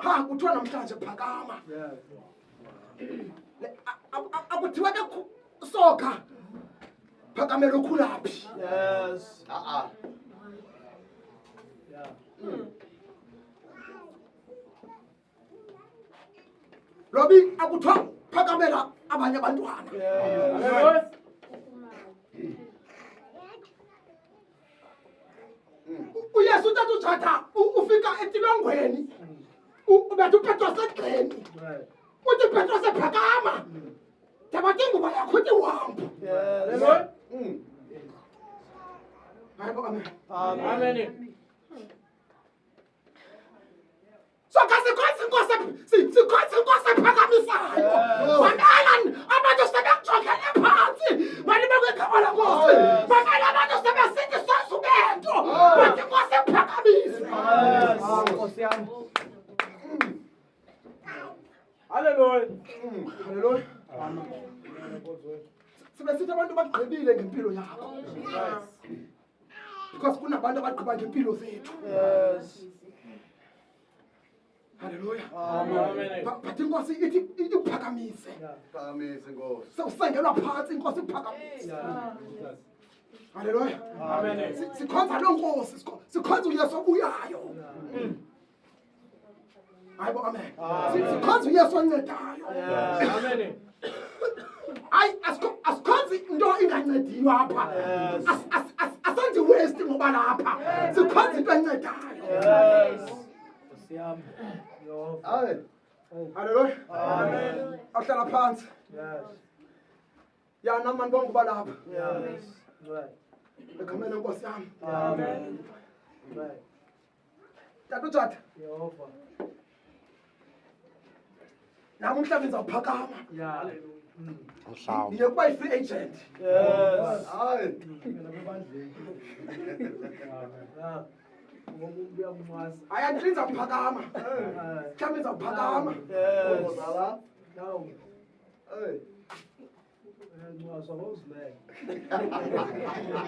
ha kuthiwa namhlanje phakama. Akuthiwa ke soka phakamela ukhulaphi. Yes. Yeah. Lobi akuthiwa phakamela abanye abantwana. Yes. uyesu uthatha uthatha ufika etilongweni ubetha uPetros egxeni Right. uthi Petros ephakama tabathi ingubo yakho uthi uhambo. Yes. Hayi bo amen. Amen. So sikhosi inkosi ephakamisayo. Mamela abantu sebekujongele phansi malibekwe igama lenkosi. Mamela abantu sebesithi sosubento bathi inkosi ephakamise. Nkosi yami. Hallelujah. Haleluya. Sibesithi abantu bagqibile ngempilo yakho. Because kunabantu abagqiba ngempilo zethu. Yes. Haleluya. Amen. But inkosi ithi ikuphakamise. Phakamise Nkosi. Sewusengelwa phansi inkosi ikuphakamise. Yeah. Haleluya. Amen. Sikhonza lo nkosi, sikhonza uYesu obuyayo. Hayibo amen. Sikhonza uYesu oncedayo. Amen. Hayi asikhonzi into ingancediyo apha. Asenzi waste ngoba lapha. Sikhonza into encedayo. Yes. Nkosi yami. Yo. Amen. Haleluya. Amen. Ahlala phansi. Yes. Ya namani bonke balapha. Yes. Right. Egameni lenkosi yami. Amen. Right. Tata utata, Yehova. nami umhlaba ngizawuphakama. Yeah. Ndiye kuba yi-free agent. Yes. Amen. Yeah. Ngomuntu uyamwazi. Hayi andili ngizawuphakama. Mhlawumbe ngizawuphakama. Yes. Ozala. No. Hey. Uyamwazi awuzileke.